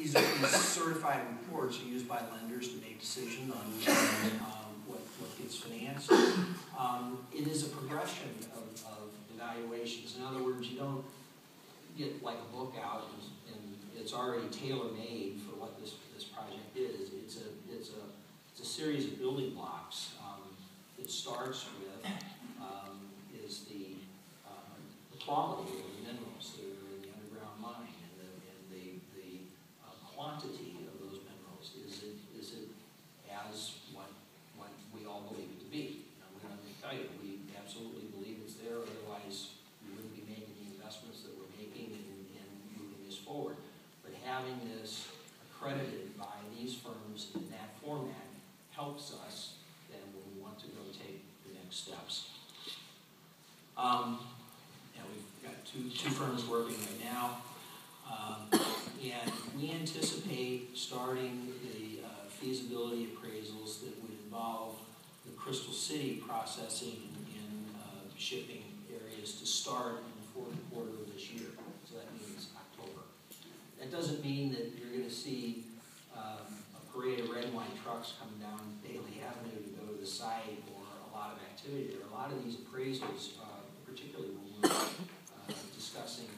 these certified reports are used by lenders to make decisions on what gets financed. It is a progression of evaluations. In other words, you don't get like a book out and it's already tailor-made for what this project is. It's a series of building blocks. It starts with is the quality of the minerals that are in the underground mine and the quantity of those minerals. Is it as what we all believe it to be? I'm going to tell you, we absolutely believe it's there. Otherwise, we wouldn't be making the investments that we're making in moving this forward. But having this accredited by these firms in that format helps us then when we want to go take the next steps. We've got two firms working right now, and we anticipate starting the feasibility appraisals that would involve the Crystal City processing in shipping areas to start in the fourth quarter of this year. So that means October. That doesn't mean that you're going to see a parade of red and white trucks coming down Bailey Avenue to go to the site or a lot of activity. There are a lot of these appraisals, particularly when we're discussing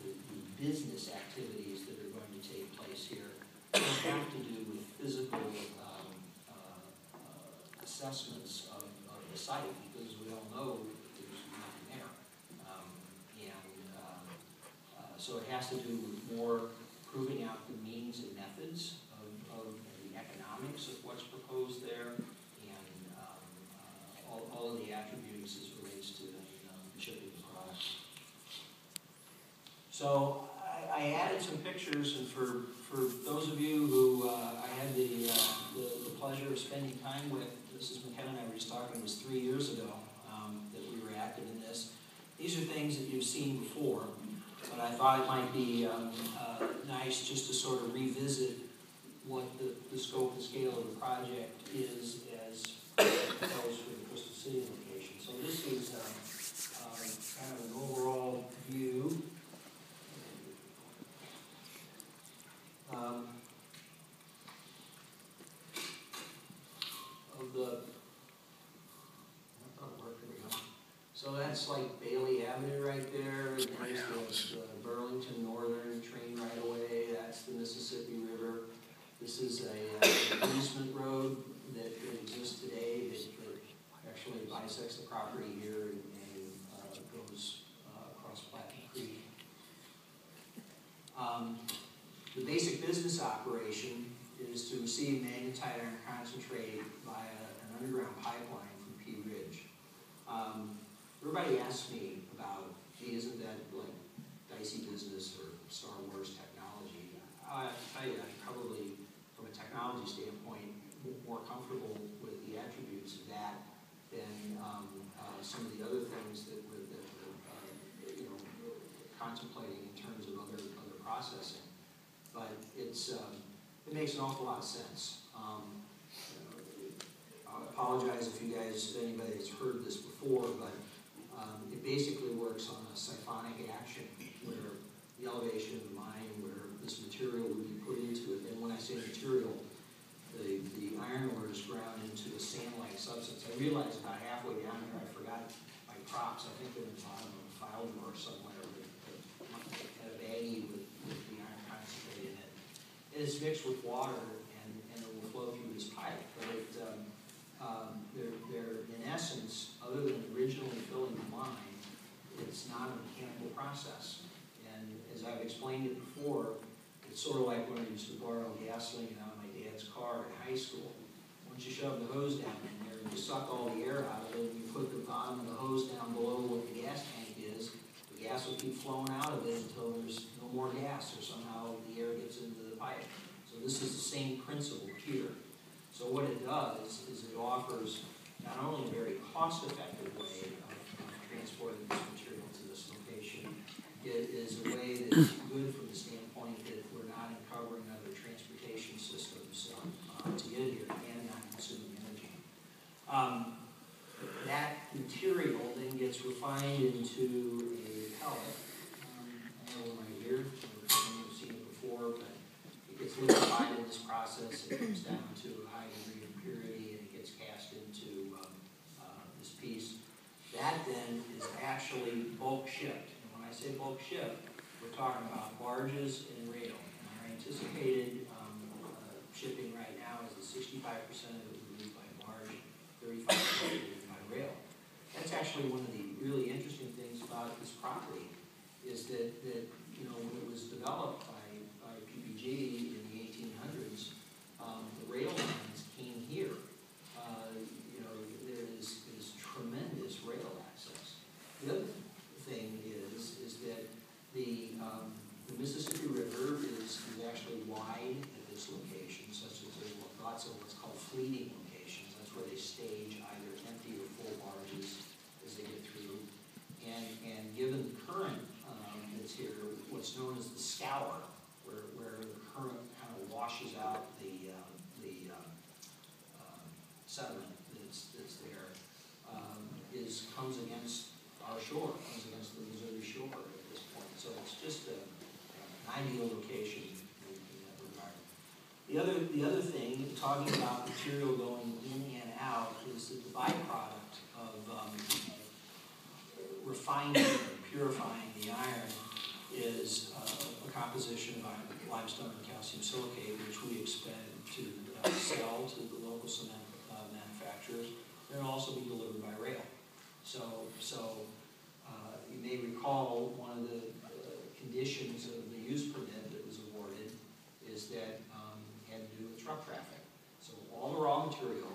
the business activities that are going to take place here, don't have to do with physical assessments of the site, because we all know there's nothing there. So it has to do with more proving out the means and methods of the economics of what's proposed there, and all of the attributes as it relates to shipping the product. So I added some pictures, and for those of you who I had the pleasure of spending time with, Mrs. McKenna and I were just talking, it was 3 years ago that we were active in this. These are things that you've seen before, but I thought it might be nice just to sort of revisit what the scope and scale of the project is as proposed for the Crystal City location. So this is kind of an overall view. Of the, I thought it worked, here we go. So that's like Bailey Avenue right there. There's the Burlington Northern train right away. That's the Mississippi River. This is a easement road that exists today that actually bisects the property here and goes across Platte Creek. The basic business operation is to receive magnetite iron concentrate via an underground pipeline from Pea Ridge. Everybody asks me about, gee, isn't that like dicey business or Star Wars technology? I tell you, I'm probably, from a technology standpoint, more comfortable with the attributes of that than some of the other things that we're contemplating in terms of other processing. But it makes an awful lot of sense. I apologize if anybody has heard this before, but it basically works on a siphonic action where the elevation of the mine, where this material would be put into it. And when I say material, the iron ore is ground into a sand-like substance. I realized about halfway down here I forgot my props. I think they're in the bottom of a file drawer somewhere. But had a baggie with the iron concentrate in it. And it's mixed with water, and it will flow through this pipe. But they're in essence, other than originally filling the mine, it's not a mechanical process. And as I've explained it before, it's sort of like when I used to borrow gasoline out of my dad's car in high school. Once you shove the hose down in there and you suck all the air out of it, and you put the bottom of the hose down below what the gas tank is, the gas will keep flowing out of it until there's no more gas, or somehow the air gets into the pipe. So this is the same principle here. So what it does is it offers not only a very cost-effective way of transporting this material to this location, it is a way that's good from the standpoint that we're not encovering other transportation systems to get here and not consuming energy. That material then gets refined into a pellet. I have one right here. You've seen it this process, it comes down to a high degree of purity and it gets cast into this piece. That then is actually bulk shipped. And when I say bulk shipped, we're talking about barges and rail. And our anticipated shipping right now is that 65% of it will be by barge, 35% will be by rail. That's actually one of the really interesting things about this property is that you know, when it was developed by PPG in the 1800s, the rail lines came here. You know, there is tremendous rail access. The other thing is that the Mississippi River is actually wide at this location, such that there's lots of what's called fleeting locations. That's where they stage either empty or full barges as they get through. And given the current that's here, what's known as the scour, where the current kind of washes out the sediment that's there, comes against our shore, comes against the Missouri shore at this point. So it's just an ideal location in that regard. The other thing, talking about material going in and out, is that the byproduct of refining and purifying the iron is a composition of limestone and calcium silicate, which we expect to sell to the local cement manufacturers, and also be delivered by rail. So you may recall one of the conditions of the use permit that was awarded is that it had to do with truck traffic. So all the raw material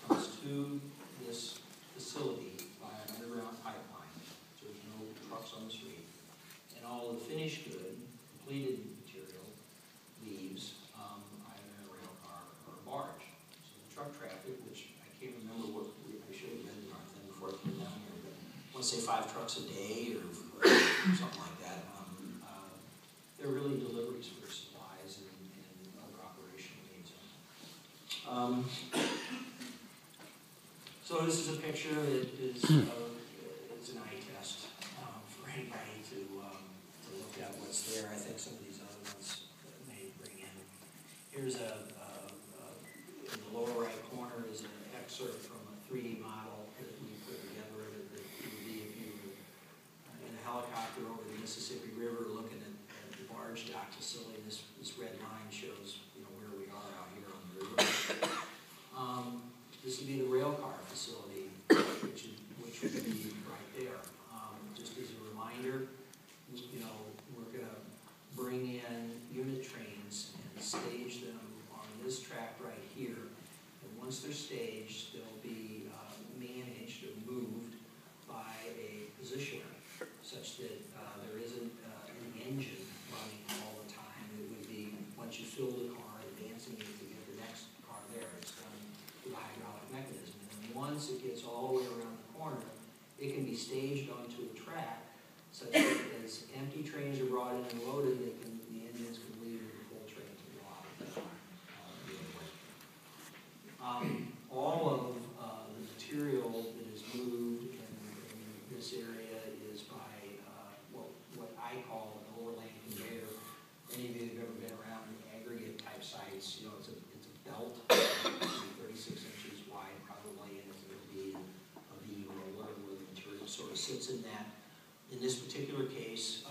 comes to this facility by an underground pipeline, so there's no trucks on the street. And all the finished good, completed material, leaves either in a rail car or a barge. So the truck traffic, which I can't remember what, I should have read the darn thing before I came down here, but I want to say 5 trucks a day or something like that. They're really deliveries for supplies and other operational needs. So this is a picture that is an eye test for anybody to look at what's there. I think some of these other ones may bring in. Here's in the lower right corner is an excerpt from a 3D model that we put together that would be if you were in a helicopter over the Mississippi River looking at the barge dock facility. This red line shows, you know, where we are out here on the river. This would be the rail car facility, which would be right there. Just as a reminder, you know, we're going to bring in unit trains and stage them on this track right here. And once they're staged, they'll be managed or moved by a positioner, such that there isn't an engine running all the time. It would be, once you fill the car, advancing it to get the next car there. It's done with a hydraulic mechanism. And once it gets all the way around the corner, it can be staged onto a track, such that as empty trains are brought in and loaded, the engines can leave and the full train can go out the other way. All of the material that is moved in this area is by what I call an overland conveyor. Any of you have ever been around aggregate type sites, you know, it's a belt, 36 inches wide probably, and it'll be a beam roller where the material sort of sits in that. In this particular case,